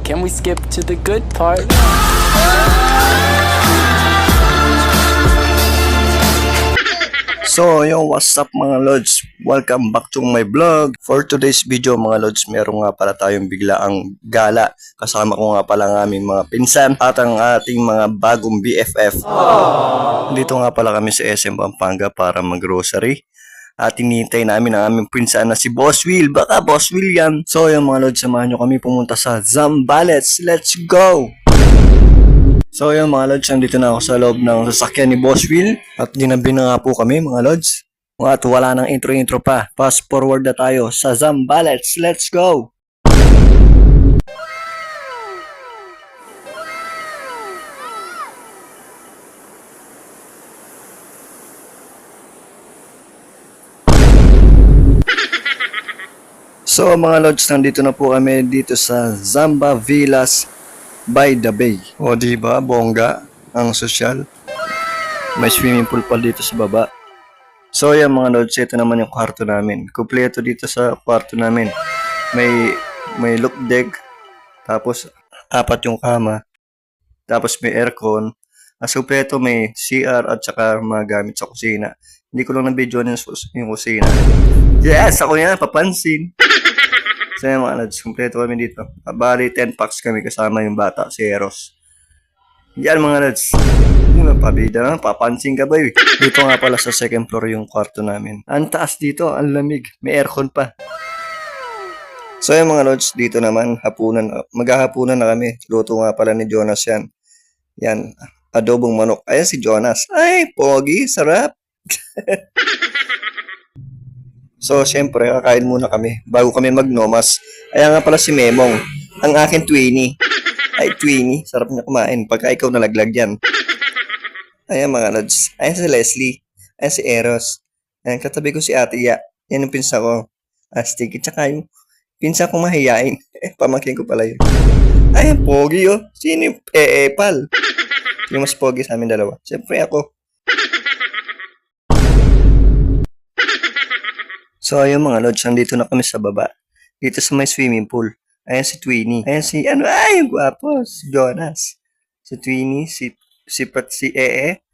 Can we skip to the good part? So, yo, what's up mga lods? Welcome back to my vlog. For today's video mga lods, meron nga pala tayong biglaang gala. Kasama ko nga pala ang aming mga pinsan at ang ating mga bagong BFF. Dito nga pala kami sa SM Pampanga para mag-grocery. At hinihintay namin ang aming pinsan na si Boss Will. Baka Boss Will yan. So, yung mga lods, samahan nyo kami pumunta sa Zambales. Let's go! So yung mga lods, nandito na ako sa loob ng sasakyan ni Boss Will. At ginabi na nga po kami mga lods. At wala nang intro-intro pa. Fast forward na tayo sa Zambales. Let's go! So mga lods, nandito na po kami dito sa Zamba Villas by the Bay. O diba, bongga ang sosyal. May swimming pool pa dito sa baba. So yan mga lods, ito naman yung kwarto namin. Kumpleto dito sa kwarto namin. May look deck, tapos 4 yung kama, tapos may aircon. Kumpleto may CR at saka mga gamit sa kusina. Hindi ko lang na-video yung kusina. Yes, ako yan, papansin. So yan mga lods, kumpleto kami dito. Bali 10 packs kami kasama yung bata, si Eros. Yan mga lods. Yung pabida na, papansin ka ba yun? Dito nga pala sa second floor yung kwarto namin. Ang taas dito, ang lamig. May aircon pa. So yan mga lods, dito naman, hapunan. Maghahapunan na kami. Luto nga pala ni Jonas yan. Yan, adobong manok. Ayan si Jonas. Ay, pogi, sarap. So, syempre, kakain muna kami bago kami magnomas. Ayan nga pala si Memong, ang akin Twinnie. Ay, Twinnie, sarap niya kumain pagka ikaw nalaglag yan. Ayan mga lods. Ayan si Leslie. Ayan si Eros. Ayan, katabi ko si Ate Ya. Yan yung pinsa ko. Astig. Tsaka yung pinsa kong mahihain. Pamangkin ko pala yun. Ayan, pogi oh. Sino yung pal? Yung mas pogi sa amin dalawa. Siyempre ako. So ayun mga lods, nandito na kami sa baba. Dito sa may swimming pool. Ayan si Twinnie. Ayan si, yung gwapo, si Jonas. Si Twinnie, si Ee,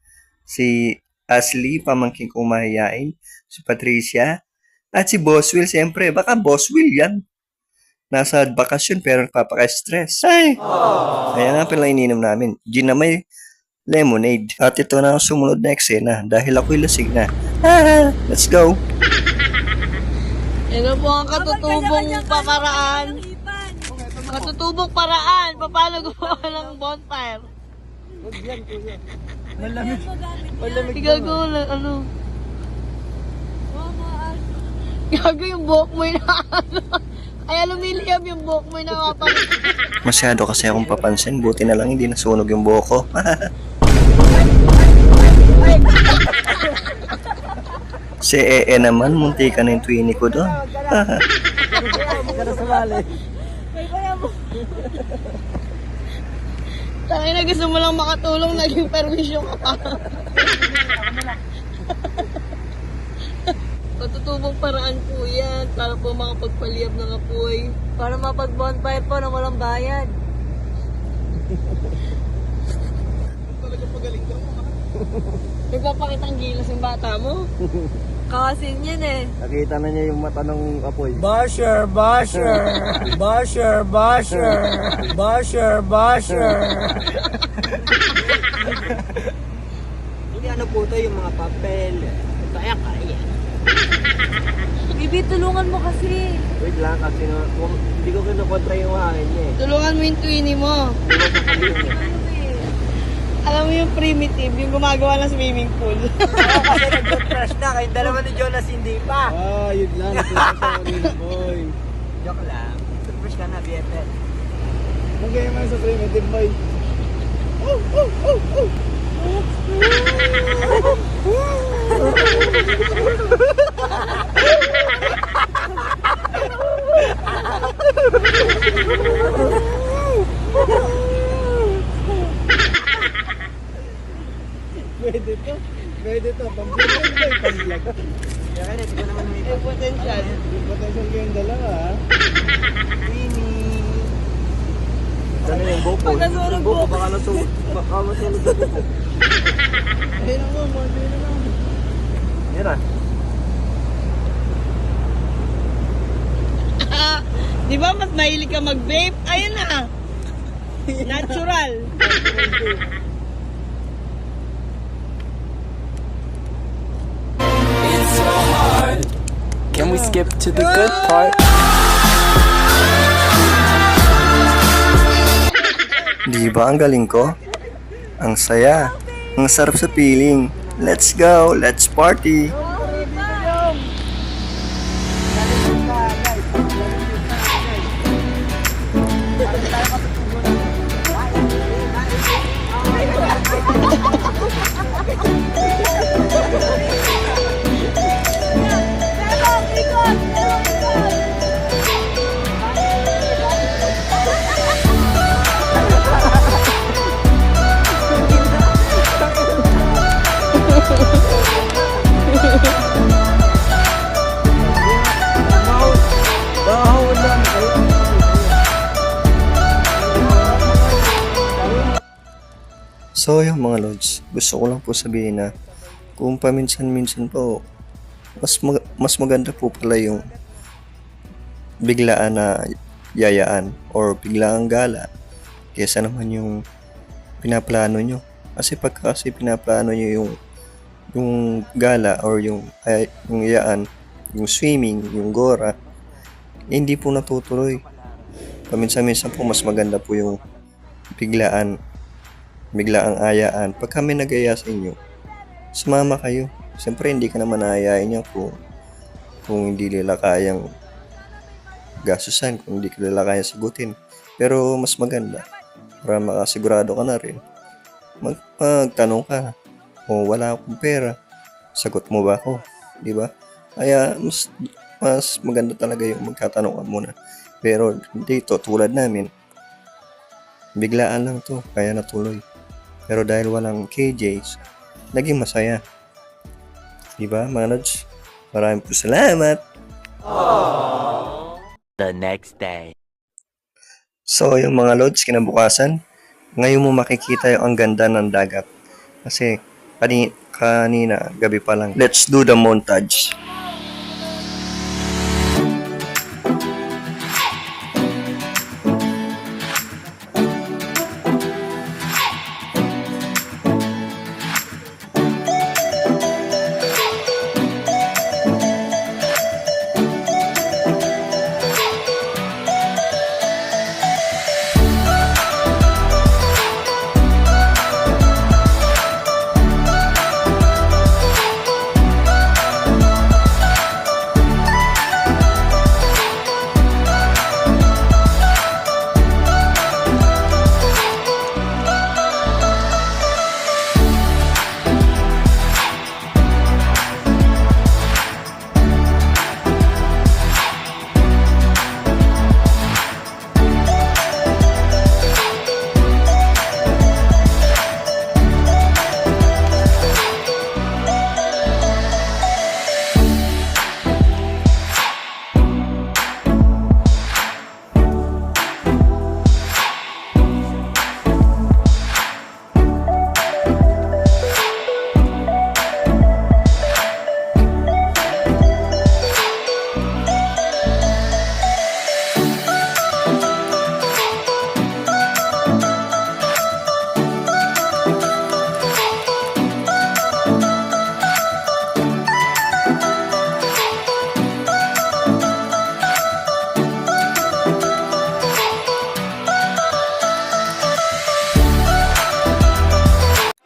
si Ashley, pamangkin kong mahihain, si Patricia, at si Boss Will, siyempre. Baka Boss Will yan. Nasa bakasyon pero nagpapaka-stress. Ay! Kaya nga pala ininom namin. Gin na may lemonade. At ito na ang sumunod na eksena dahil ako'y lasing na. Let's go! Ito po ang katutubong pamaraan. Katutubong paraan. Paano gumawa ng bonfire? Malamig. Gago lang, ano? Gago yung buhok mo na ano. Kaya lumiliyab yung buhok mo na kapalit. Masyado kasi akong papansin. Buti na lang hindi nasunog yung buhok ko. Si Ee naman, munti ka na yung Twinnie ko doon. Tangin na gusto mo lang makatulong, naging perwisyo ka pa. Katutubong paraan po yan para po makapagpaliyab ng apoy. Para mapag-bonfire po na walang bayad. Talaga pagaling ka mo. Nagpapakitang gilas yung bata mo. Kasin yan eh. Nakita na niya yung mata ng apoy. Basher, basher, basher, basher, basher, basher. Hindi ano po ito yung mga papel. Kaya. Bibi, tulungan mo kasi. Wait lang kasi hindi ko kinukontra yung hangin niya eh. Tulungan mo yung Twinnie mo. Alam mo yung primitive, yung gumagawa ng swimming pool. Oo, kasi nag-crush na. Kayong dalawa ni Jonas hindi pa. Yun lang. Boy. Joke lang. Nag-crush ka na, BFF. Magkaya man sa primitive boy. Pwede to. Pang-vlog. Kaya kaya, hindi ko naman May humipa. potential. May potential kayong dalawa ha. Winnie. yung GoPro. Pag nasunog po. Baka nasunog yung GoPro. Ayun ako, monday na lang. Yan ah. Di ba mas mahilig ka mag-vape? Ayun na. Natural. It's so hard. Can we skip to the good part? Di ba ang galing ko? Ang saya. Ang sarap sa feeling. Let's go. Let's party. So yung mga lods, gusto ko lang po sabihin na kung paminsan-minsan po, mas maganda po pala yung biglaan na yayaan or biglaang gala kesa naman yung pinaplano nyo. Kasi pagka pinaplano nyo yung gala or yung yayaan, yung swimming, yung gora, hindi po natutuloy. Paminsan-minsan po mas maganda po yung biglaang ayaan. Pag kami nag-aya sa inyo, sumama kayo. Siyempre, hindi ka naman aayain niya kung hindi nila kayang gastusan, kung hindi ka nila kayang sagutin. Pero mas maganda, para makasigurado ka na rin, magtanong ka, o wala akong pera, sagot mo ba ako? Di ba? Kaya mas maganda talaga yung magkatanong ka muna. Pero dito, tulad namin, biglaan lang to, kaya natuloy. Pero dahil walang KJs, naging masaya. Diba, mga lods? Maraming po salamat! The next day. So, yung mga lods, kinabukasan, ngayon mo makikita yung ang ganda ng dagat. Kasi, kanina, gabi pa lang. Let's do the montage.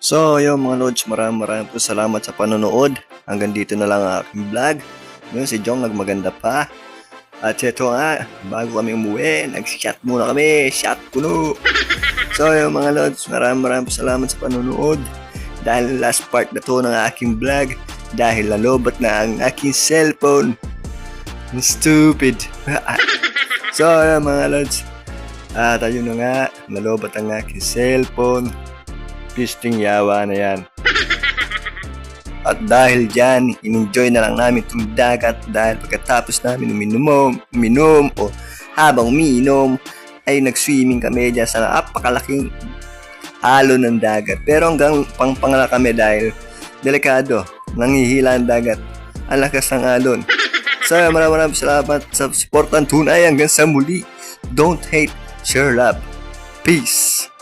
So, yung mga lods, maraming po salamat sa panonood. Hanggang dito na lang ang aking vlog. Yun, si Jong nagmaganda pa. At ito nga, bago kami umuwi, nag-shot muna kami. Shot puno. So, yung mga lods, maraming po salamat sa panonood. Dahil last part na to ng aking vlog. Dahil nalobat na ang aking cellphone. Stupid. So, yung mga lods, at ayun na nga, nalobat ang aking cellphone. Pisting yawa na yan. At dahil dyan, in-enjoy na lang namin itong dagat dahil pagkatapos namin uminom o habang umiinom ay nag-swimming kami dyan sa napakalaking alon ng dagat. Pero hanggang pangpangala kami dahil delikado, nangihila ang dagat. Ang lakas ng alon. So maraming salamat sa supportan tunay hanggang sa muli. Don't hate, share love. Peace.